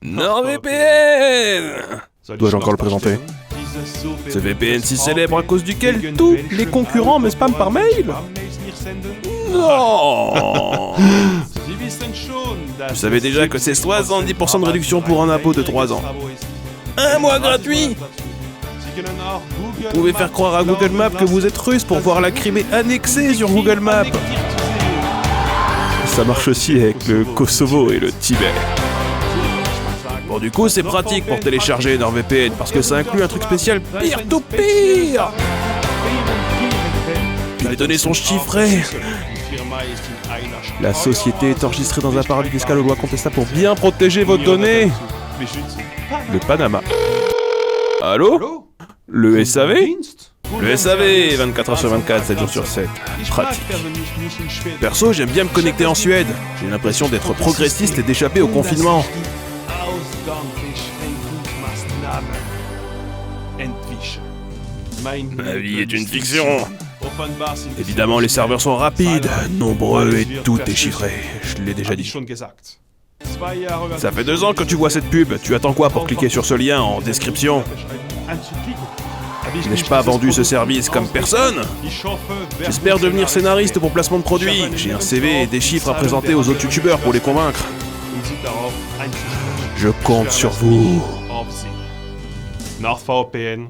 NordVPN. Dois-je encore le présenter? Ce VPN si célèbre à cause duquel tous les concurrents me spamment par mail? Non. Vous savez déjà que c'est 70% de réduction pour un abo de 3 ans. Un mois gratuit. Vous pouvez faire croire à Google Maps que vous êtes russe pour voir la Crimée annexée sur Google Maps. Ça marche aussi avec le Kosovo et le Tibet. Bon, du coup, c'est pratique pour télécharger NordVPN parce que ça inclut un truc spécial peer-to-peer. Les données sont chiffrées. La société est enregistrée dans un paradis fiscal aux lois contestables pour bien protéger vos données. Le Panama. Allô? Le SAV? Le SAV, 24h sur 24, 7 jours sur 7. Pratique. Perso, j'aime bien me connecter en Suède. J'ai l'impression d'être progressiste et d'échapper au confinement. Ma vie est une fiction. Évidemment, les serveurs sont rapides, nombreux et tout est chiffré. Je l'ai déjà dit. Ça fait 2 ans que tu vois cette pub. Tu attends quoi pour cliquer sur ce lien en description? N'ai-je pas vendu ce service comme personne? J'espère devenir scénariste pour placement de produits. J'ai un CV et des chiffres à présenter aux autres youtubeurs pour les convaincre. Je compte sur vous. NordVPN,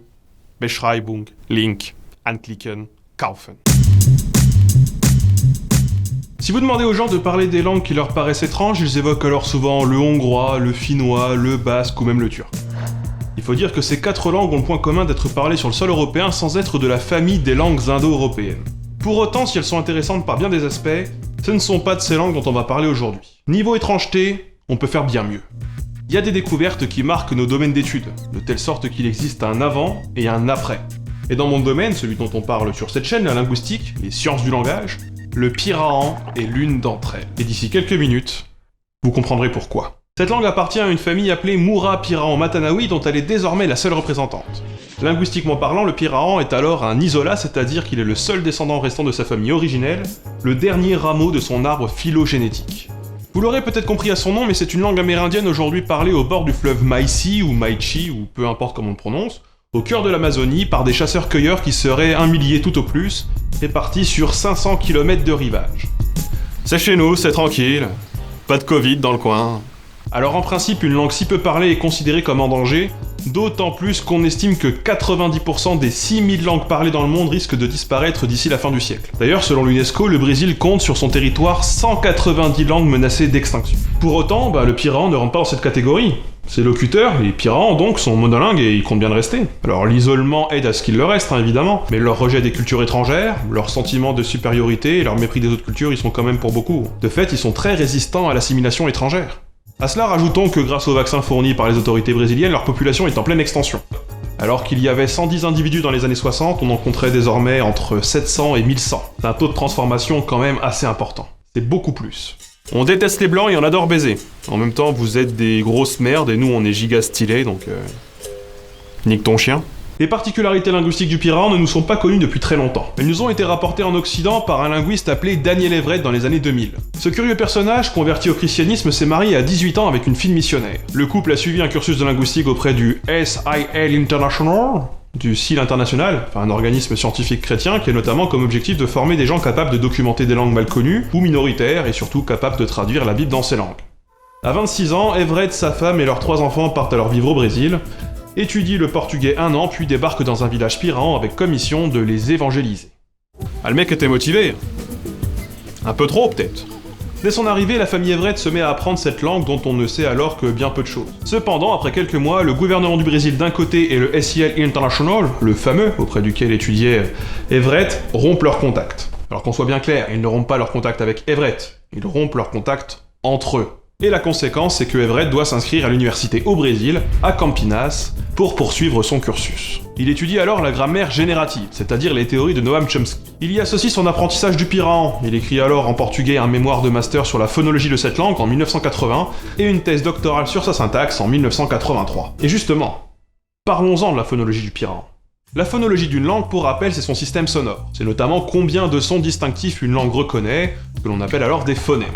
Beschreibung, Link, anklicken, kaufen. Si vous demandez aux gens de parler des langues qui leur paraissent étranges, ils évoquent alors souvent le hongrois, le finnois, le basque ou même le turc. Il faut dire que ces 4 langues ont le point commun d'être parlées sur le sol européen sans être de la famille des langues indo-européennes. Pour autant, si elles sont intéressantes par bien des aspects, ce ne sont pas de ces langues dont on va parler aujourd'hui. Niveau étrangeté, on peut faire bien mieux. Il y a des découvertes qui marquent nos domaines d'études, de telle sorte qu'il existe un avant et un après. Et dans mon domaine, celui dont on parle sur cette chaîne, la linguistique, les sciences du langage, le pirahan est l'une d'entre elles. Et d'ici quelques minutes, vous comprendrez pourquoi. Cette langue appartient à une famille appelée Moura-Pirahan Matanawi dont elle est désormais la seule représentante. Linguistiquement parlant, le pirahan est alors un isolat, c'est-à-dire qu'il est le seul descendant restant de sa famille originelle, le dernier rameau de son arbre phylogénétique. Vous l'aurez peut-être compris à son nom, mais c'est une langue amérindienne aujourd'hui parlée au bord du fleuve Maïsi ou Maïchi, ou peu importe comment on le prononce, au cœur de l'Amazonie par des chasseurs-cueilleurs qui seraient un millier tout au plus, répartis sur 500 km de rivage. C'est chez nous, c'est tranquille, pas de Covid dans le coin. Alors en principe, une langue si peu parlée est considérée comme en danger, d'autant plus qu'on estime que 90% des 6000 langues parlées dans le monde risquent de disparaître d'ici la fin du siècle. D'ailleurs, selon l'UNESCO, le Brésil compte sur son territoire 190 langues menacées d'extinction. Pour autant, le pirahan ne rentre pas dans cette catégorie. Ces locuteurs, les pirahans donc, sont monolingues et ils comptent bien le rester. Alors l'isolement aide à ce qu'il le reste, évidemment, mais leur rejet des cultures étrangères, leur sentiment de supériorité et leur mépris des autres cultures, ils sont quand même pour beaucoup. De fait, ils sont très résistants à l'assimilation étrangère. À cela, rajoutons que grâce aux vaccins fournis par les autorités brésiliennes, leur population est en pleine extension. Alors qu'il y avait 110 individus dans les années 60, on en compterait désormais entre 700 et 1100. C'est un taux de transformation quand même assez important. C'est beaucoup plus. On déteste les blancs et on adore baiser. En même temps, vous êtes des grosses merdes et nous on est giga stylés, donc nique ton chien. Les particularités linguistiques du pirahan ne nous sont pas connues depuis très longtemps. Elles nous ont été rapportées en Occident par un linguiste appelé Daniel Everett dans les années 2000. Ce curieux personnage, converti au christianisme, s'est marié à 18 ans avec une fille missionnaire. Le couple a suivi un cursus de linguistique auprès du SIL International, du SIL International, un organisme scientifique chrétien qui a notamment comme objectif de former des gens capables de documenter des langues mal connues ou minoritaires et surtout capables de traduire la Bible dans ces langues. À 26 ans, Everett, sa femme et leurs 3 enfants partent alors vivre au Brésil, étudie le portugais 1 an, puis débarque dans un village pirahan avec comme mission de les évangéliser. Ah, le mec était motivé. Un peu trop, peut-être. Dès son arrivée, la famille Everett se met à apprendre cette langue dont on ne sait alors que bien peu de choses. Cependant, après quelques mois, le gouvernement du Brésil d'un côté et le SIL International, le fameux auprès duquel étudiait Everett, rompent leur contact. Alors qu'on soit bien clair, ils ne rompent pas leur contact avec Everett, ils rompent leur contact entre eux. Et la conséquence, c'est que Everett doit s'inscrire à l'université au Brésil, à Campinas, pour poursuivre son cursus. Il étudie alors la grammaire générative, c'est-à-dire les théories de Noam Chomsky. Il y associe son apprentissage du pirahan. Il écrit alors en portugais un mémoire de master sur la phonologie de cette langue en 1980 et une thèse doctorale sur sa syntaxe en 1983. Et justement, parlons-en de la phonologie du pirahan. La phonologie d'une langue, pour rappel, c'est son système sonore. C'est notamment combien de sons distinctifs une langue reconnaît, que l'on appelle alors des phonèmes.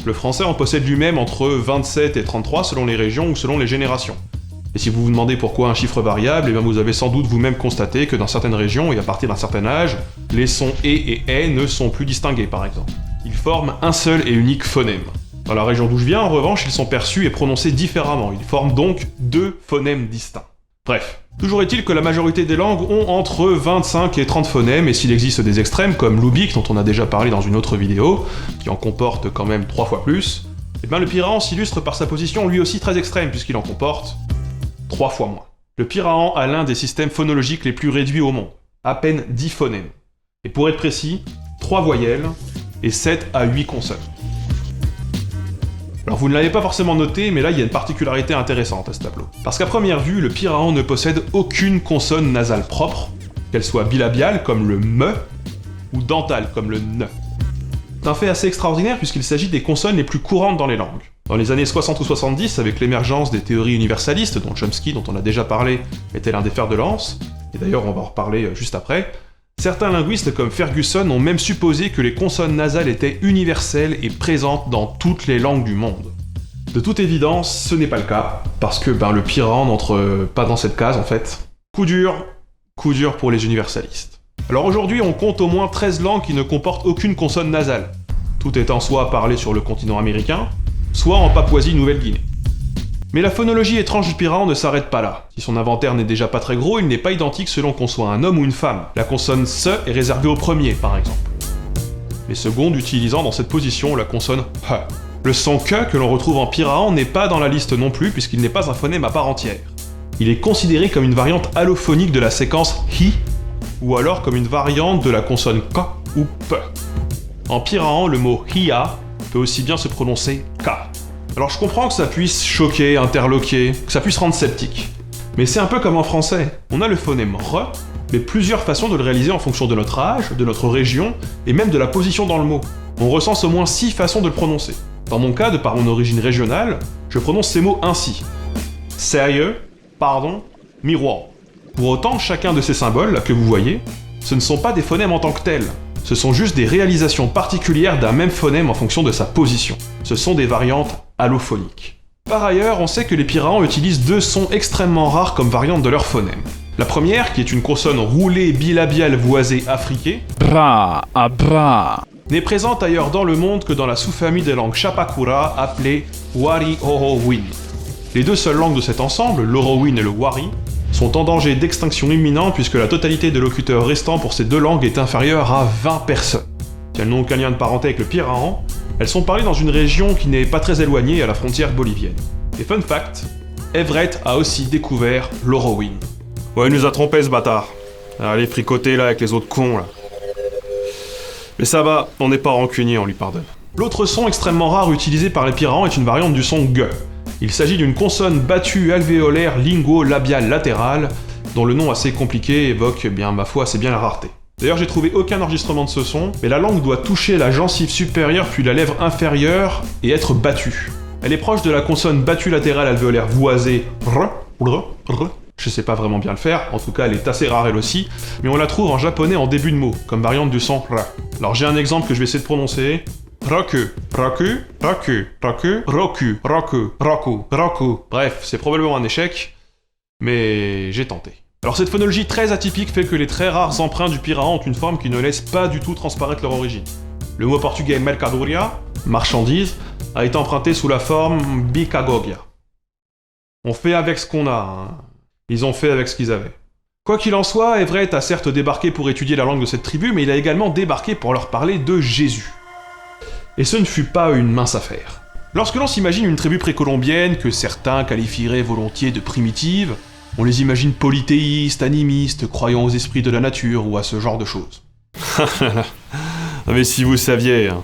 Le français en possède lui-même entre 27 et 33 selon les régions ou selon les générations. Et si vous vous demandez pourquoi un chiffre variable, eh bien vous avez sans doute vous-même constaté que dans certaines régions et à partir d'un certain âge, les sons et ne sont plus distingués par exemple. Ils forment un seul et unique phonème. Dans la région d'où je viens, en revanche, ils sont perçus et prononcés différemment. Ils forment donc deux phonèmes distincts. Bref, toujours est-il que la majorité des langues ont entre 25 et 30 phonèmes, et s'il existe des extrêmes comme l'oubik, dont on a déjà parlé dans une autre vidéo, qui en comporte quand même 3 fois plus, et bien le pirahan s'illustre par sa position lui aussi très extrême, puisqu'il en comporte 3 fois moins. Le pirahan a l'un des systèmes phonologiques les plus réduits au monde, à peine 10 phonèmes. Et pour être précis, 3 voyelles et 7 à 8 consonnes. Alors vous ne l'avez pas forcément noté, mais là il y a une particularité intéressante à ce tableau. Parce qu'à première vue, le pirahan ne possède aucune consonne nasale propre, qu'elle soit bilabiale comme le me, ou dentale comme le ne. C'est un fait assez extraordinaire puisqu'il s'agit des consonnes les plus courantes dans les langues. Dans les années 60 ou 70, avec l'émergence des théories universalistes, dont Chomsky, dont on a déjà parlé, était l'un des fers de lance, et d'ailleurs on va en reparler juste après, certains linguistes comme Ferguson ont même supposé que les consonnes nasales étaient universelles et présentes dans toutes les langues du monde. De toute évidence, ce n'est pas le cas, parce que le pirahan n'entre pas dans cette case en fait. Coup dur pour les universalistes. Alors aujourd'hui, on compte au moins 13 langues qui ne comportent aucune consonne nasale, tout étant soit parlé sur le continent américain, soit en Papouasie-Nouvelle-Guinée. Mais la phonologie étrange du pirahan ne s'arrête pas là. Si son inventaire n'est déjà pas très gros, il n'est pas identique selon qu'on soit un homme ou une femme. La consonne se est réservée au premier, par exemple. Les secondes utilisant dans cette position la consonne h. Le son que l'on retrouve en pirahan n'est pas dans la liste non plus, puisqu'il n'est pas un phonème à part entière. Il est considéré comme une variante allophonique de la séquence hi, ou alors comme une variante de la consonne k ou p. En pirahan, le mot hiya peut aussi bien se prononcer k. Alors je comprends que ça puisse choquer, interloquer, que ça puisse rendre sceptique. Mais c'est un peu comme en français. On a le phonème re, mais plusieurs façons de le réaliser en fonction de notre âge, de notre région, et même de la position dans le mot. On recense au moins 6 façons de le prononcer. Dans mon cas, de par mon origine régionale, je prononce ces mots ainsi. Sérieux, pardon, miroir. Pour autant, chacun de ces symboles, là, que vous voyez, ce ne sont pas des phonèmes en tant que tels. Ce sont juste des réalisations particulières d'un même phonème en fonction de sa position. Ce sont des variantes allophoniques. Par ailleurs, on sait que les pirahans utilisent 2 sons extrêmement rares comme variante de leur phonème. La première, qui est une consonne roulée bilabiale voisée affriquée, Bra, à bra. n'est présente ailleurs dans le monde que dans la sous-famille des langues Chapakura appelée Wari-Orowin. Les 2 seules langues de cet ensemble, l'Orowin et le Wari, sont en danger d'extinction imminente puisque la totalité des locuteurs restants pour ces 2 langues est inférieure à 20 personnes. Si elles n'ont aucun lien de parenté avec le pirahan, elles sont parlées dans une région qui n'est pas très éloignée à la frontière bolivienne. Et fun fact, Everett a aussi découvert l'Orowin. Ouais, il nous a trompé ce bâtard. Allez, fricoter là avec les autres cons là. Mais ça va, on n'est pas rancunier, on lui pardonne. L'autre son extrêmement rare utilisé par les pirahans est une variante du son gue. Il s'agit d'une consonne battue alvéolaire lingo-labiale latérale, dont le nom assez compliqué évoque, ma foi, c'est bien la rareté. D'ailleurs, j'ai trouvé aucun enregistrement de ce son, mais la langue doit toucher la gencive supérieure puis la lèvre inférieure et être battue. Elle est proche de la consonne battue latérale alvéolaire voisée je sais pas vraiment bien le faire, en tout cas elle est assez rare elle aussi, mais on la trouve en japonais en début de mot, comme variante du son ra. Alors j'ai un exemple que je vais essayer de prononcer. Roku, roku, roku, roku, roku, roku, roku, roku. Bref, c'est probablement un échec, mais j'ai tenté. Alors cette phonologie très atypique fait que les très rares emprunts du pirahan ont une forme qui ne laisse pas du tout transparaître leur origine. Le mot portugais mercadoria, marchandise, a été emprunté sous la forme bicagogia. On fait avec ce qu'on a, hein. Ils ont fait avec ce qu'ils avaient. Quoi qu'il en soit, Everett a certes débarqué pour étudier la langue de cette tribu, mais il a également débarqué pour leur parler de Jésus. Et ce ne fut pas une mince affaire. Lorsque l'on s'imagine une tribu précolombienne, que certains qualifieraient volontiers de primitive, on les imagine polythéistes, animistes, croyant aux esprits de la nature ou à ce genre de choses. Mais si vous saviez, hein.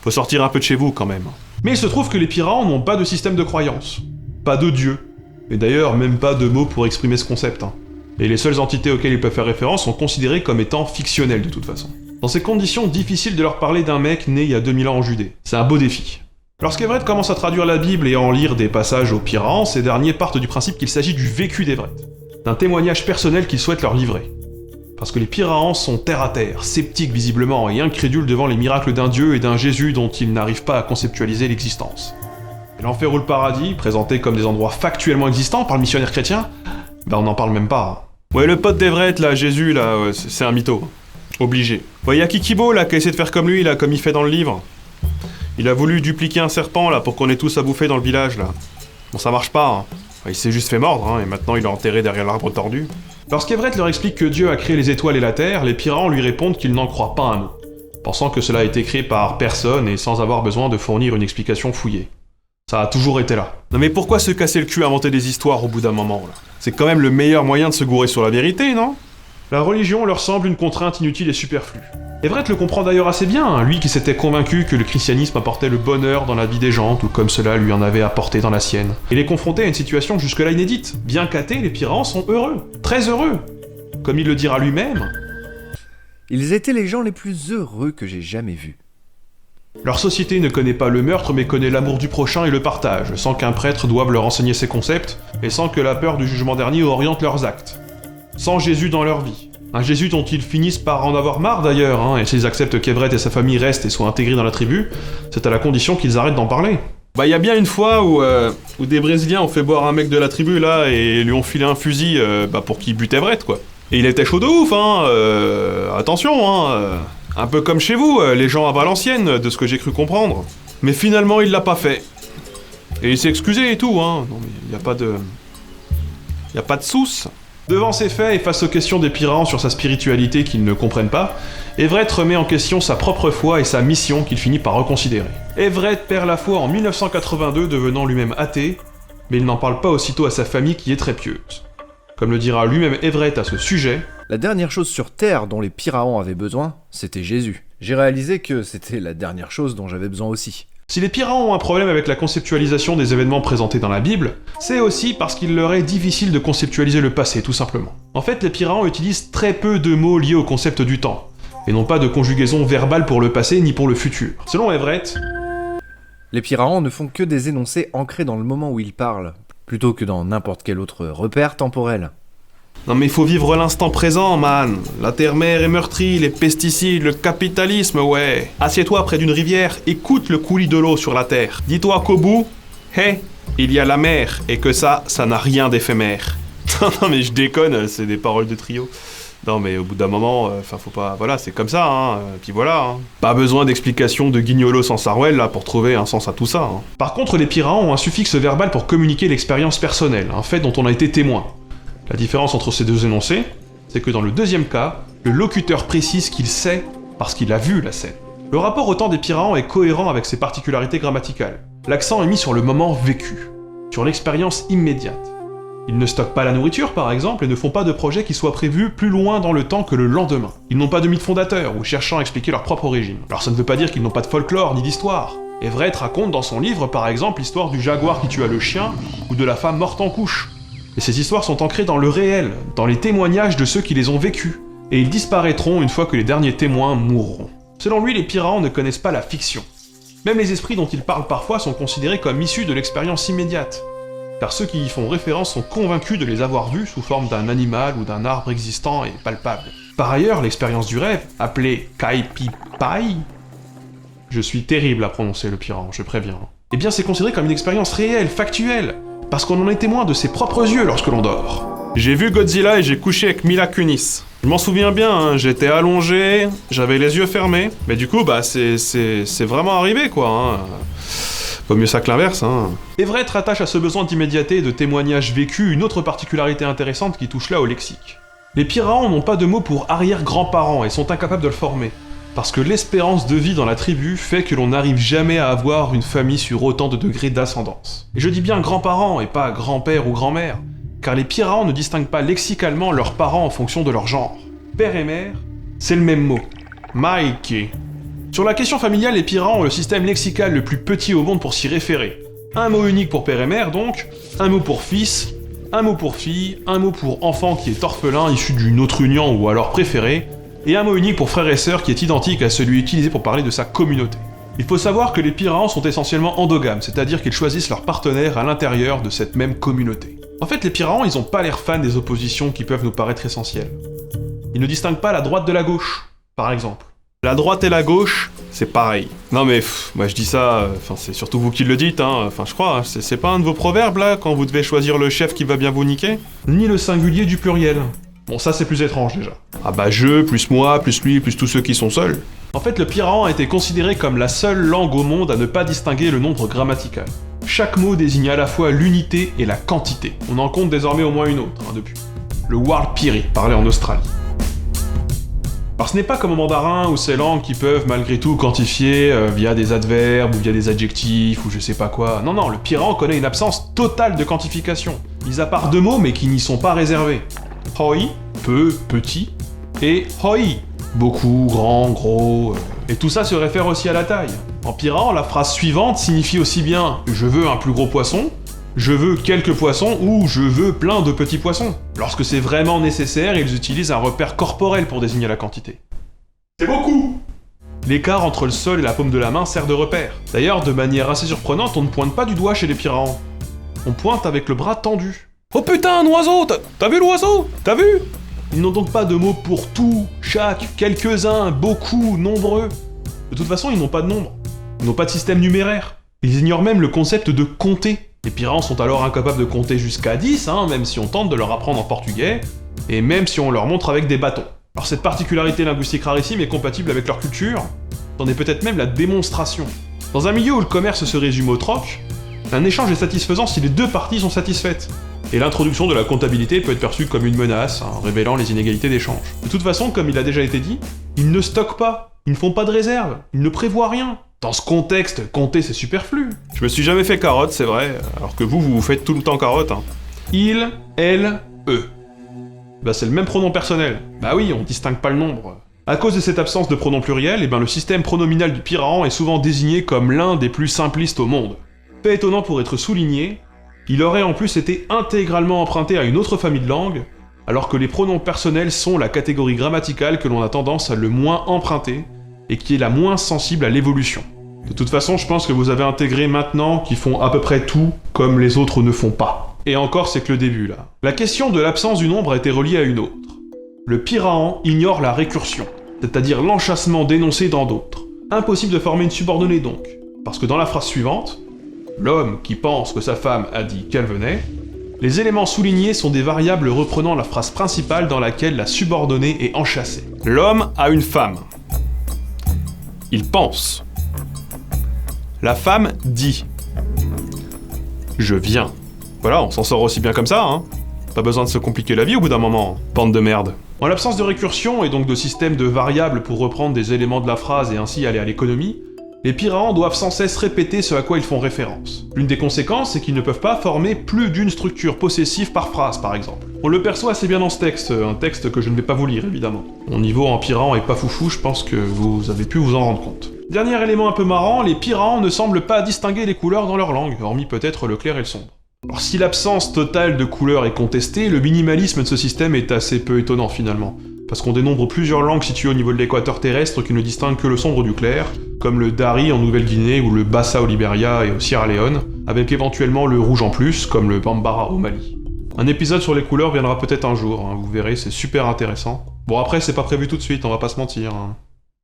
Faut sortir un peu de chez vous quand même. Mais il se trouve que les pirahans n'ont pas de système de croyance, pas de dieu, et d'ailleurs même pas de mots pour exprimer ce concept. Hein. Et les seules entités auxquelles ils peuvent faire référence sont considérées comme étant fictionnelles de toute façon. Dans ces conditions, difficile de leur parler d'un mec né il y a 2000 ans en Judée. C'est un beau défi. Lorsqu'Everett commence à traduire la Bible et à en lire des passages aux pirahans, ces derniers partent du principe qu'il s'agit du vécu d'Everett, d'un témoignage personnel qu'il souhaite leur livrer. Parce que les Piraons sont terre à terre, sceptiques visiblement et incrédules devant les miracles d'un Dieu et d'un Jésus dont ils n'arrivent pas à conceptualiser l'existence. Et l'enfer ou le paradis, présentés comme des endroits factuellement existants par le missionnaire chrétien, on n'en parle même pas. Ouais, le pote d'Everett, là, Jésus, là, c'est un mytho. Obligé. Ouais, y a Kikibo, là, qui a essayé de faire comme lui, là, comme il fait dans le livre. Il a voulu dupliquer un serpent, là, pour qu'on ait tous à bouffer dans le village, là. Bon, ça marche pas, hein. Il s'est juste fait mordre, et maintenant il est enterré derrière l'arbre tordu. Lorsqu'Everett leur explique que Dieu a créé les étoiles et la Terre, les Piraons lui répondent qu'ils n'en croient pas un mot, pensant que cela a été créé par personne et sans avoir besoin de fournir une explication fouillée. Ça a toujours été là. Non mais pourquoi se casser le cul à inventer des histoires au bout d'un moment, là? C'est quand même le meilleur moyen de se gourer sur la vérité, non? La religion leur semble une contrainte inutile et superflue. Everett le comprend d'ailleurs assez bien, lui qui s'était convaincu que le christianisme apportait le bonheur dans la vie des gens, tout comme cela lui en avait apporté dans la sienne. Il est confronté à une situation jusque-là inédite. Bien qu'athées, les Piraons sont heureux, très heureux. Comme il le dira lui-même. Ils étaient les gens les plus heureux que j'ai jamais vus. Leur société ne connaît pas le meurtre mais connaît l'amour du prochain et le partage, sans qu'un prêtre doive leur enseigner ses concepts, et sans que la peur du jugement dernier oriente leurs actes. Sans Jésus dans leur vie. Un Jésus dont ils finissent par en avoir marre d'ailleurs, et s'ils acceptent qu'Everett et sa famille restent et soient intégrés dans la tribu, c'est à la condition qu'ils arrêtent d'en parler. Y a bien une fois où des Brésiliens ont fait boire un mec de la tribu là et lui ont filé un fusil pour qu'il bute Everett quoi. Et il était chaud de ouf, attention, un peu comme chez vous, les gens à Valenciennes, de ce que j'ai cru comprendre. Mais finalement il l'a pas fait. Et il s'est excusé et tout, non mais y a pas de souce. Devant ces faits et face aux questions des Piraons sur sa spiritualité qu'ils ne comprennent pas, Everett remet en question sa propre foi et sa mission qu'il finit par reconsidérer. Everett perd la foi en 1982, devenant lui-même athée, mais il n'en parle pas aussitôt à sa famille qui est très pieuse. Comme le dira lui-même Everett à ce sujet, « La dernière chose sur Terre dont les Piraons avaient besoin, c'était Jésus. J'ai réalisé que c'était la dernière chose dont j'avais besoin aussi. » Si les Piraons ont un problème avec la conceptualisation des événements présentés dans la Bible, c'est aussi parce qu'il leur est difficile de conceptualiser le passé, tout simplement. En fait, les Piraons utilisent très peu de mots liés au concept du temps, et n'ont pas de conjugaison verbale pour le passé ni pour le futur. Selon Everett, les Piraons ne font que des énoncés ancrés dans le moment où ils parlent, plutôt que dans n'importe quel autre repère temporel. Non mais il faut vivre l'instant présent, man. La terre-mère est meurtrie, les pesticides, le capitalisme, ouais. Assieds-toi près d'une rivière, écoute le coulis de l'eau sur la terre. Dis-toi qu'au bout, il y a la mer, et que ça n'a rien d'éphémère. Non mais je déconne, c'est des paroles de trio. Non mais au bout d'un moment, faut pas... Voilà, c'est comme ça, puis voilà. Pas besoin d'explications de guignolo sans Sarwell, là, pour trouver un sens à tout ça. Par contre, les Piraons ont un suffixe verbal pour communiquer l'expérience personnelle, un fait dont on a été témoin. La différence entre ces deux énoncés, c'est que dans le deuxième cas, le locuteur précise qu'il sait parce qu'il a vu la scène. Le rapport au temps des Piraons est cohérent avec ses particularités grammaticales. L'accent est mis sur le moment vécu, sur l'expérience immédiate. Ils ne stockent pas la nourriture par exemple et ne font pas de projet qui soit prévu plus loin dans le temps que le lendemain. Ils n'ont pas de mythe fondateur ou cherchant à expliquer leur propre origine. Alors ça ne veut pas dire qu'ils n'ont pas de folklore ni d'histoire. Everett raconte dans son livre par exemple l'histoire du jaguar qui tua le chien ou de la femme morte en couche. Et ces histoires sont ancrées dans le réel, dans les témoignages de ceux qui les ont vécus, et ils disparaîtront une fois que les derniers témoins mourront. Selon lui, les Piraons ne connaissent pas la fiction. Même les esprits dont ils parlent parfois sont considérés comme issus de l'expérience immédiate, car ceux qui y font référence sont convaincus de les avoir vus sous forme d'un animal ou d'un arbre existant et palpable. Par ailleurs, l'expérience du rêve, appelée Kaipipai, je suis terrible à prononcer le Piraon, je préviens, eh bien c'est considéré comme une expérience réelle, factuelle, parce qu'on en est témoin de ses propres yeux lorsque l'on dort. J'ai vu Godzilla et j'ai couché avec Mila Kunis. Je m'en souviens bien, j'étais allongé, j'avais les yeux fermés, mais du coup, c'est vraiment arrivé, quoi. Vaut mieux ça que l'inverse, Everett rattache à ce besoin d'immédiateté et de témoignage vécu une autre particularité intéressante qui touche là au lexique. Les Piraons n'ont pas de mot pour arrière-grands-parents et sont incapables de le former. Parce que l'espérance de vie dans la tribu fait que l'on n'arrive jamais à avoir une famille sur autant de degrés d'ascendance. Et je dis bien grands-parents et pas grand-père ou grand-mère, car les Piraons ne distinguent pas lexicalement leurs parents en fonction de leur genre. Père et mère, c'est le même mot. Maike. Sur la question familiale, les Piraons ont le système lexical le plus petit au monde pour s'y référer. Un mot unique pour père et mère donc, un mot pour fils, un mot pour fille, un mot pour enfant qui est orphelin issu d'une autre union ou alors préféré, et un mot unique pour frère et sœur qui est identique à celui utilisé pour parler de sa communauté. Il faut savoir que les Piraons sont essentiellement endogames, c'est-à-dire qu'ils choisissent leur partenaire à l'intérieur de cette même communauté. En fait, les Piraons, ils ont pas l'air fans des oppositions qui peuvent nous paraître essentielles. Ils ne distinguent pas la droite de la gauche, par exemple. La droite et la gauche, c'est pareil. Non mais, moi je dis ça, c'est surtout vous qui le dites, je crois, c'est pas un de vos proverbes là, quand vous devez choisir le chef qui va bien vous niquer? Ni le singulier du pluriel. Bon, ça c'est plus étrange déjà. Ah bah je, plus moi, plus lui, plus tous ceux qui sont seuls. En fait, le pirahan a été considéré comme la seule langue au monde à ne pas distinguer le nombre grammatical. Chaque mot désigne à la fois l'unité et la quantité. On en compte désormais au moins une autre, depuis. Le warlpiri, parlé en Australie. Alors ce n'est pas comme au mandarin ou ces langues qui peuvent malgré tout quantifier via des adverbes ou via des adjectifs ou je sais pas quoi. Non, le pirahan connaît une absence totale de quantification. Mis à part deux mots mais qui n'y sont pas réservés. Hoi, peu, petit, et hoi, beaucoup, grand, gros. Et tout ça se réfère aussi à la taille. En pirahan, la phrase suivante signifie aussi bien « je veux un plus gros poisson », je veux quelques poissons ou je veux plein de petits poissons. Lorsque c'est vraiment nécessaire, ils utilisent un repère corporel pour désigner la quantité. C'est beaucoup! L'écart entre le sol et la paume de la main sert de repère. D'ailleurs, de manière assez surprenante, on ne pointe pas du doigt chez les pirahans. On pointe avec le bras tendu. Oh putain, un oiseau! T'as vu l'oiseau? T'as vu? Ils n'ont donc pas de mots pour tout, chaque, quelques-uns, beaucoup, nombreux. De toute façon, ils n'ont pas de nombre. Ils n'ont pas de système numéraire. Ils ignorent même le concept de compter. Les pirahans sont alors incapables de compter jusqu'à 10, même si on tente de leur apprendre en portugais, et même si on leur montre avec des bâtons. Alors cette particularité linguistique rarissime est compatible avec leur culture, c'en est peut-être même la démonstration. Dans un milieu où le commerce se résume au troc, un échange est satisfaisant si les deux parties sont satisfaites. Et l'introduction de la comptabilité peut être perçue comme une menace, révélant les inégalités d'échange. De toute façon, comme il a déjà été dit, ils ne stockent pas, ils ne font pas de réserve, ils ne prévoient rien. Dans ce contexte, compter c'est superflu. Je me suis jamais fait carotte, c'est vrai, alors que vous vous faites tout le temps carotte. Il, elle, eux. Bah c'est le même pronom personnel. Bah oui, on distingue pas le nombre. À cause de cette absence de pronom pluriel, le système pronominal du pirahan est souvent désigné comme l'un des plus simplistes au monde. Fait étonnant pour être souligné, il aurait en plus été intégralement emprunté à une autre famille de langues, alors que les pronoms personnels sont la catégorie grammaticale que l'on a tendance à le moins emprunter, et qui est la moins sensible à l'évolution. De toute façon, je pense que vous avez intégré maintenant qu'ils font à peu près tout comme les autres ne font pas. Et encore, c'est que le début, là. La question de l'absence du nombre a été reliée à une autre. Le pirahan ignore la récursion, c'est-à-dire l'enchâssement d'énoncés dans d'autres. Impossible de former une subordonnée donc, parce que dans la phrase suivante, l'homme qui pense que sa femme a dit qu'elle venait, les éléments soulignés sont des variables reprenant la phrase principale dans laquelle la subordonnée est enchâssée. L'homme a une femme. Il pense. La femme dit. Je viens. Voilà, on s'en sort aussi bien comme ça, Pas besoin de se compliquer la vie au bout d'un moment, bande de merde. En l'absence de récursion et donc de système de variables pour reprendre des éléments de la phrase et ainsi aller à l'économie, les pirahans doivent sans cesse répéter ce à quoi ils font référence. L'une des conséquences, c'est qu'ils ne peuvent pas former plus d'une structure possessive par phrase, par exemple. On le perçoit assez bien dans ce texte, un texte que je ne vais pas vous lire, évidemment. Mon niveau en pirahan est pas foufou, je pense que vous avez pu vous en rendre compte. Dernier élément un peu marrant, les pirahans ne semblent pas distinguer les couleurs dans leur langue, hormis peut-être le clair et le sombre. Alors si l'absence totale de couleurs est contestée, le minimalisme de ce système est assez peu étonnant finalement. Parce qu'on dénombre plusieurs langues situées au niveau de l'équateur terrestre qui ne distinguent que le sombre du clair, comme le Dari en Nouvelle-Guinée ou le Bassa au Liberia et au Sierra Leone, avec éventuellement le rouge en plus, comme le Bambara au Mali. Un épisode sur les couleurs viendra peut-être un jour, vous verrez, c'est super intéressant. Bon après, c'est pas prévu tout de suite, on va pas se mentir.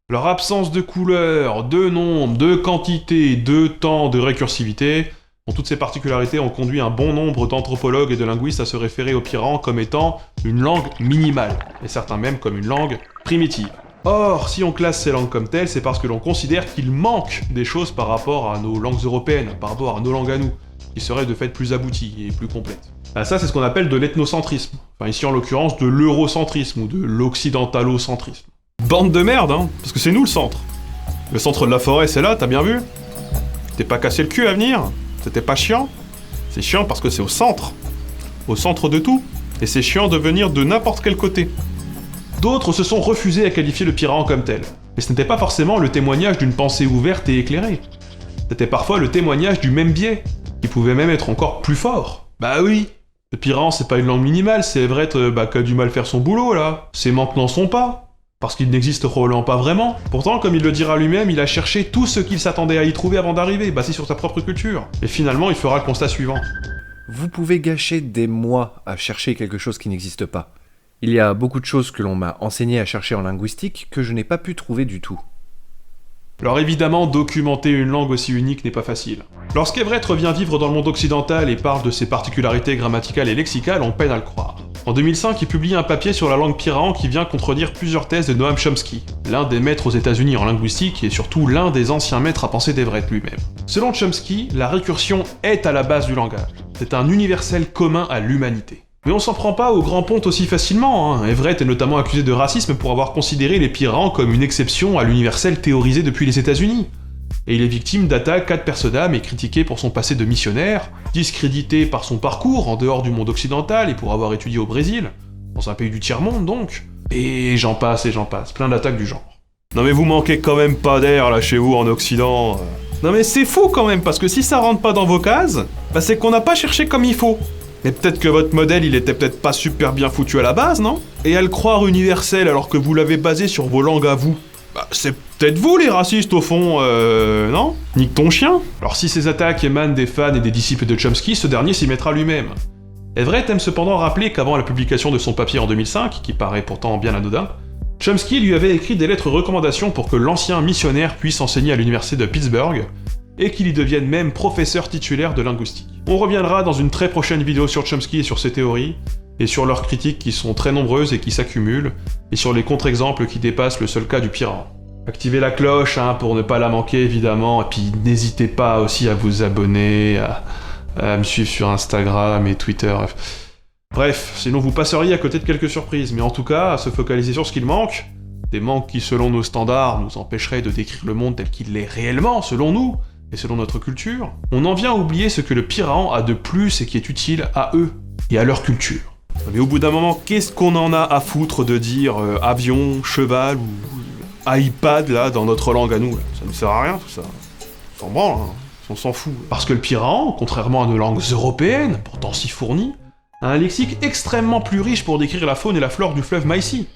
Leur absence de couleurs, de nombre, de quantité, de temps, de récursivité, toutes ces particularités ont conduit un bon nombre d'anthropologues et de linguistes à se référer au pirahan comme étant une langue minimale, et certains même comme une langue primitive. Or, si on classe ces langues comme telles, c'est parce que l'on considère qu'il manque des choses par rapport à nos langues européennes, par rapport à nos langues à nous, qui seraient de fait plus abouties et plus complètes. Ça, c'est ce qu'on appelle de l'ethnocentrisme, enfin ici en l'occurrence de l'eurocentrisme ou de l'occidentalocentrisme. Bande de merde, parce que c'est nous le centre. Le centre de la forêt, c'est là, t'as bien vu? T'es pas cassé le cul à venir? C'était pas chiant? C'est chiant parce que c'est au centre de tout, et c'est chiant de venir de n'importe quel côté. D'autres se sont refusés à qualifier le pirahan comme tel, mais ce n'était pas forcément le témoignage d'une pensée ouverte et éclairée. C'était parfois le témoignage du même biais, qui pouvait même être encore plus fort. Bah oui, le pirahan c'est pas une langue minimale, c'est Everett qui a du mal faire son boulot là, ses manques n'en sont pas. Parce qu'il n'existe probablement pas vraiment. Pourtant, comme il le dira lui-même, il a cherché tout ce qu'il s'attendait à y trouver avant d'arriver, basé sur sa propre culture. Et finalement, il fera le constat suivant. Vous pouvez gâcher des mois à chercher quelque chose qui n'existe pas. Il y a beaucoup de choses que l'on m'a enseigné à chercher en linguistique que je n'ai pas pu trouver du tout. Alors évidemment, documenter une langue aussi unique n'est pas facile. Lorsqu'Everett revient vivre dans le monde occidental et parle de ses particularités grammaticales et lexicales, on peine à le croire. En 2005, il publie un papier sur la langue pirahan qui vient contredire plusieurs thèses de Noam Chomsky, l'un des maîtres aux États-Unis en linguistique et surtout l'un des anciens maîtres à penser d'Everett lui-même. Selon Chomsky, la récursion est à la base du langage. C'est un universel commun à l'humanité. Mais on s'en prend pas au grand ponte aussi facilement, hein. Everett est notamment accusé de racisme pour avoir considéré les pirahans comme une exception à l'universel théorisé depuis les États-Unis. Et il est victime d'attaques ad personam et critiqué pour son passé de missionnaire, discrédité par son parcours en dehors du monde occidental et pour avoir étudié au Brésil, dans un pays du tiers-monde donc, et j'en passe, plein d'attaques du genre. Non mais vous manquez quand même pas d'air là chez vous en Occident. Non mais c'est fou quand même, parce que si ça rentre pas dans vos cases, bah c'est qu'on n'a pas cherché comme il faut. Mais peut-être que votre modèle, il était peut-être pas super bien foutu à la base, non? Et à le croire universel alors que vous l'avez basé sur vos langues à vous. Bah, c'est peut-être vous les racistes au fond, non? Nique ton chien. Alors si ces attaques émanent des fans et des disciples de Chomsky, ce dernier s'y mettra lui-même. Everett aime cependant rappeler qu'avant la publication de son papier en 2005, qui paraît pourtant bien anodin, Chomsky lui avait écrit des lettres recommandations pour que l'ancien missionnaire puisse enseigner à l'université de Pittsburgh, et qu'il y devienne même professeur titulaire de linguistique. On reviendra dans une très prochaine vidéo sur Chomsky et sur ses théories, et sur leurs critiques qui sont très nombreuses et qui s'accumulent, et sur les contre-exemples qui dépassent le seul cas du pirahan. Activez la cloche pour ne pas la manquer évidemment, et puis n'hésitez pas aussi à vous abonner, à me suivre sur Instagram et Twitter. Bref, sinon vous passeriez à côté de quelques surprises, mais en tout cas, à se focaliser sur ce qu'il manque, des manques qui selon nos standards nous empêcheraient de décrire le monde tel qu'il l'est réellement, selon nous, et selon notre culture, on en vient à oublier ce que le pirahan a de plus et qui est utile à eux et à leur culture. Mais au bout d'un moment, qu'est-ce qu'on en a à foutre de dire avion, cheval ou iPad là dans notre langue à nous là? Ça ne sert à rien tout ça. On s'en branle, hein. On s'en fout. Parce que le pirahan, contrairement à nos langues européennes, pourtant si fournies, a un lexique extrêmement plus riche pour décrire la faune et la flore du fleuve Maïsi.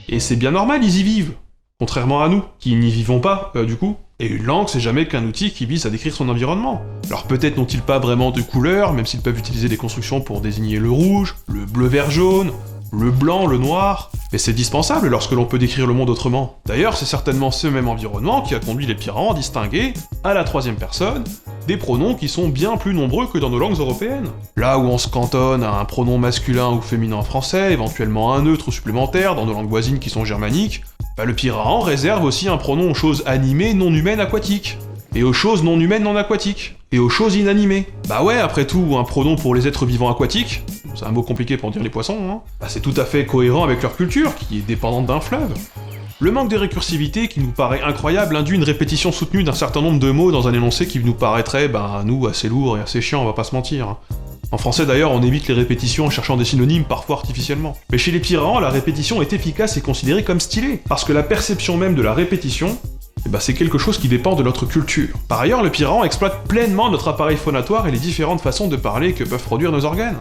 Et c'est bien normal, ils y vivent. Contrairement à nous, qui n'y vivons pas, du coup. Et une langue, c'est jamais qu'un outil qui vise à décrire son environnement. Alors peut-être n'ont-ils pas vraiment de couleurs, même s'ils peuvent utiliser des constructions pour désigner le rouge, le bleu vert jaune, le blanc, le noir, mais c'est dispensable lorsque l'on peut décrire le monde autrement. D'ailleurs, c'est certainement ce même environnement qui a conduit les pirahans à distinguer, à la troisième personne, des pronoms qui sont bien plus nombreux que dans nos langues européennes. Là où on se cantonne à un pronom masculin ou féminin en français, éventuellement un neutre supplémentaire dans nos langues voisines qui sont germaniques, le pirahan réserve aussi un pronom aux choses animées non humaines aquatiques, et aux choses non humaines non aquatiques, et aux choses inanimées. Bah ouais, après tout, un pronom pour les êtres vivants aquatiques, c'est un mot compliqué pour dire les poissons, hein, c'est tout à fait cohérent avec leur culture, qui est dépendante d'un fleuve. Le manque de récursivité qui nous paraît incroyable induit une répétition soutenue d'un certain nombre de mots dans un énoncé qui nous paraîtrait, à nous, assez lourd et assez chiant, on va pas se mentir. En français d'ailleurs, on évite les répétitions en cherchant des synonymes, parfois artificiellement. Mais chez les pirahans, la répétition est efficace et considérée comme stylée, parce que la perception même de la répétition, c'est quelque chose qui dépend de notre culture. Par ailleurs, le pirahan exploite pleinement notre appareil phonatoire et les différentes façons de parler que peuvent produire nos organes.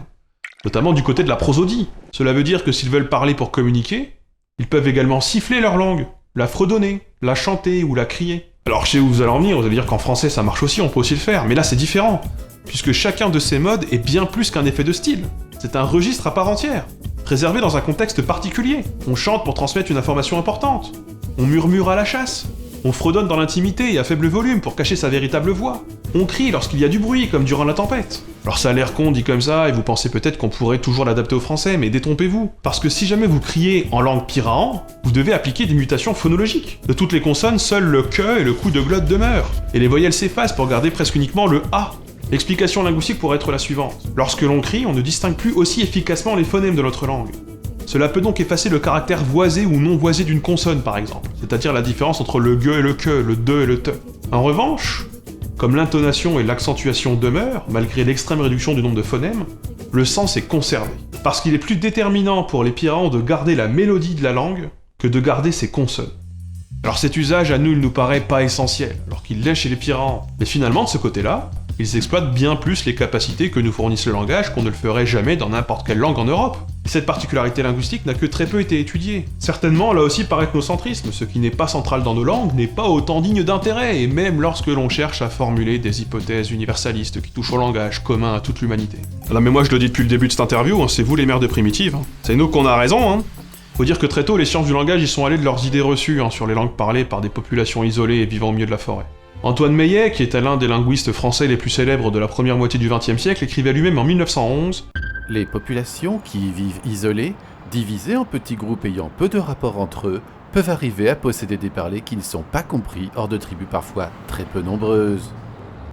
Notamment du côté de la prosodie. Cela veut dire que s'ils veulent parler pour communiquer, ils peuvent également siffler leur langue, la fredonner, la chanter ou la crier. Alors je sais où vous allez en venir, vous allez dire qu'en français ça marche aussi, on peut aussi le faire, mais là c'est différent, puisque chacun de ces modes est bien plus qu'un effet de style. C'est un registre à part entière, réservé dans un contexte particulier. On chante pour transmettre une information importante, on murmure à la chasse, on fredonne dans l'intimité et à faible volume pour cacher sa véritable voix. On crie lorsqu'il y a du bruit, comme durant la tempête. Alors ça a l'air con dit comme ça, et vous pensez peut-être qu'on pourrait toujours l'adapter au français, mais détrompez-vous. Parce que si jamais vous criez en langue pirahan, vous devez appliquer des mutations phonologiques. De toutes les consonnes, seul le que et le coup de glotte demeurent, et les voyelles s'effacent pour garder presque uniquement le a. L'explication linguistique pourrait être la suivante. Lorsque l'on crie, on ne distingue plus aussi efficacement les phonèmes de notre langue. Cela peut donc effacer le caractère voisé ou non voisé d'une consonne par exemple, c'est-à-dire la différence entre le ge et le que, le de et le te. En revanche, comme l'intonation et l'accentuation demeurent, malgré l'extrême réduction du nombre de phonèmes, le sens est conservé. Parce qu'il est plus déterminant pour les pirahans de garder la mélodie de la langue que de garder ses consonnes. Alors cet usage à nous il nous paraît pas essentiel, alors qu'il l'est chez les pirahans. Mais finalement de ce côté-là, ils exploitent bien plus les capacités que nous fournissent le langage qu'on ne le ferait jamais dans n'importe quelle langue en Europe. Et cette particularité linguistique n'a que très peu été étudiée. Certainement là aussi par ethnocentrisme, ce qui n'est pas central dans nos langues n'est pas autant digne d'intérêt, et même lorsque l'on cherche à formuler des hypothèses universalistes qui touchent au langage commun à toute l'humanité. Non mais moi je le dis depuis le début de cette interview, c'est vous les mères de primitives. C'est nous qu'on a raison, Faut dire que très tôt, les sciences du langage y sont allées de leurs idées reçues sur les langues parlées par des populations isolées et vivant au milieu de la forêt. Antoine Meillet, qui était l'un des linguistes français les plus célèbres de la première moitié du XXe siècle, écrivait lui-même en 1911 « Les populations qui vivent isolées, divisées en petits groupes ayant peu de rapports entre eux, peuvent arriver à posséder des parlers qui ne sont pas compris hors de tribus parfois très peu nombreuses. »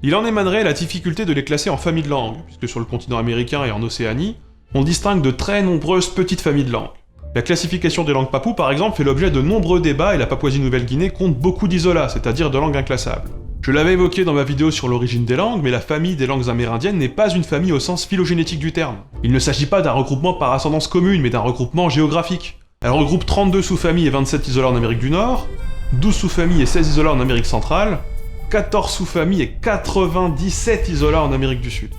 Il en émanerait la difficulté de les classer en familles de langues, puisque sur le continent américain et en Océanie, on distingue de très nombreuses petites familles de langues. La classification des langues papoues, par exemple, fait l'objet de nombreux débats et la Papouasie-Nouvelle-Guinée compte beaucoup d'isolats, c'est-à-dire de langues inclassables. Je l'avais évoqué dans ma vidéo sur l'origine des langues, mais la famille des langues amérindiennes n'est pas une famille au sens phylogénétique du terme. Il ne s'agit pas d'un regroupement par ascendance commune, mais d'un regroupement géographique. Elle regroupe 32 sous-familles et 27 isolats en Amérique du Nord, 12 sous-familles et 16 isolats en Amérique centrale, 14 sous-familles et 97 isolats en Amérique du Sud.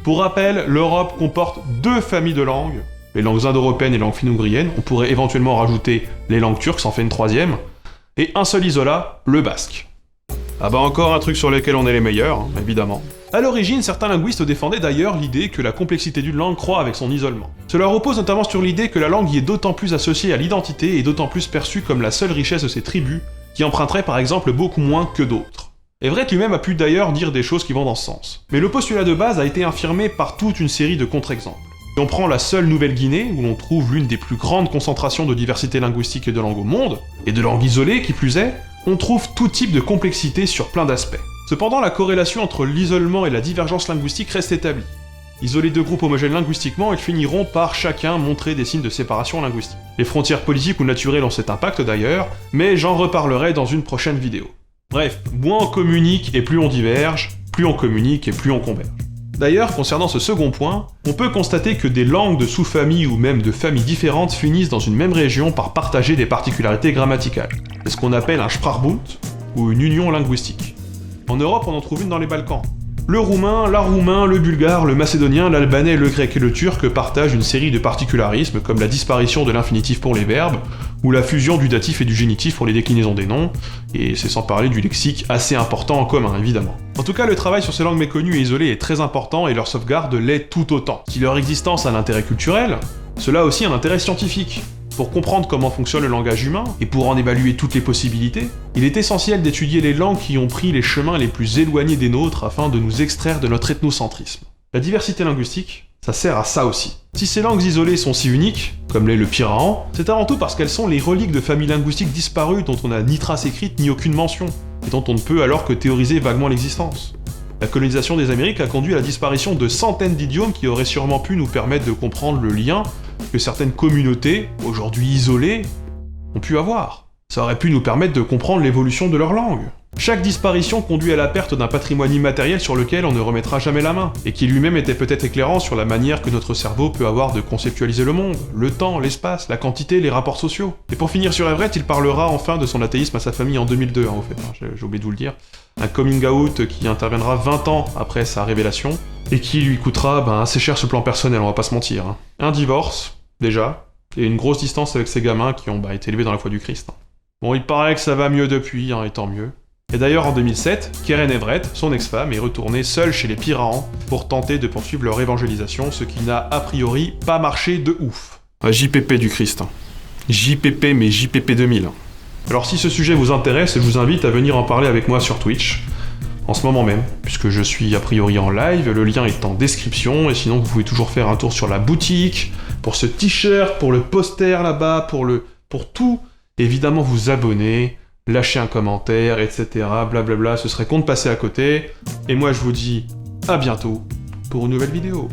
Pour rappel, l'Europe comporte 2 familles de langues, les langues indo-européennes et les langues finno-ougriennes, on pourrait éventuellement rajouter les langues turques, ça en fait une 3e, et un seul isolat, le basque. Ah bah encore un truc sur lequel on est les meilleurs, évidemment. À l'origine, certains linguistes défendaient d'ailleurs l'idée que la complexité d'une langue croît avec son isolement. Cela repose notamment sur l'idée que la langue y est d'autant plus associée à l'identité et d'autant plus perçue comme la seule richesse de ces tribus, qui emprunteraient par exemple beaucoup moins que d'autres. Everett lui-même a pu d'ailleurs dire des choses qui vont dans ce sens. Mais le postulat de base a été infirmé par toute une série de contre-exemples. Si on prend la seule Nouvelle-Guinée, où l'on trouve l'une des plus grandes concentrations de diversité linguistique et de langues au monde, et de langues isolées qui plus est, on trouve tout type de complexité sur plein d'aspects. Cependant, la corrélation entre l'isolement et la divergence linguistique reste établie. Isolés deux groupes homogènes linguistiquement, ils finiront par chacun montrer des signes de séparation linguistique. Les frontières politiques ou naturelles ont cet impact d'ailleurs, mais j'en reparlerai dans une prochaine vidéo. Bref, moins on communique et plus on diverge, plus on communique et plus on converge. D'ailleurs, concernant ce second point, on peut constater que des langues de sous-familles ou même de familles différentes finissent dans une même région par partager des particularités grammaticales. C'est ce qu'on appelle un Sprachbund, ou une union linguistique. En Europe, on en trouve une dans les Balkans. Le roumain, le bulgare, le macédonien, l'albanais, le grec et le turc partagent une série de particularismes comme la disparition de l'infinitif pour les verbes, ou la fusion du datif et du génitif pour les déclinaisons des noms, et c'est sans parler du lexique assez important en commun, évidemment. En tout cas, le travail sur ces langues méconnues et isolées est très important et leur sauvegarde l'est tout autant. Si leur existence a un intérêt culturel, cela a aussi un intérêt scientifique. Pour comprendre comment fonctionne le langage humain, et pour en évaluer toutes les possibilités, il est essentiel d'étudier les langues qui ont pris les chemins les plus éloignés des nôtres afin de nous extraire de notre ethnocentrisme. La diversité linguistique, ça sert à ça aussi. Si ces langues isolées sont si uniques, comme l'est le pirahan, c'est avant tout parce qu'elles sont les reliques de familles linguistiques disparues dont on n'a ni trace écrite ni aucune mention, et dont on ne peut alors que théoriser vaguement l'existence. La colonisation des Amériques a conduit à la disparition de centaines d'idiomes qui auraient sûrement pu nous permettre de comprendre le lien que certaines communautés, aujourd'hui isolées, ont pu avoir. Ça aurait pu nous permettre de comprendre l'évolution de leur langue. Chaque disparition conduit à la perte d'un patrimoine immatériel sur lequel on ne remettra jamais la main, et qui lui-même était peut-être éclairant sur la manière que notre cerveau peut avoir de conceptualiser le monde, le temps, l'espace, la quantité, les rapports sociaux. Et pour finir sur Everett, il parlera enfin de son athéisme à sa famille en 2002, au fait, j'ai oublié de vous le dire. Un coming out qui interviendra 20 ans après sa révélation, et qui lui coûtera assez cher sur le plan personnel, on va pas se mentir. Un divorce, déjà, et une grosse distance avec ses gamins qui ont été élevés dans la foi du Christ. Bon, il paraît que ça va mieux depuis, et tant mieux. Et d'ailleurs, en 2007, Keren Everett, son ex-femme, est retournée seule chez les Pirahans pour tenter de poursuivre leur évangélisation, ce qui n'a a priori pas marché de ouf. JPP du Christ. JPP, mais JPP 2000. Alors si ce sujet vous intéresse, je vous invite à venir en parler avec moi sur Twitch, en ce moment même, puisque je suis a priori en live, le lien est en description, et sinon vous pouvez toujours faire un tour sur la boutique, pour ce t-shirt, pour le poster là-bas, pour tout, évidemment vous abonner, lâcher un commentaire, etc., blablabla, ce serait con de passer à côté, et moi je vous dis à bientôt pour une nouvelle vidéo.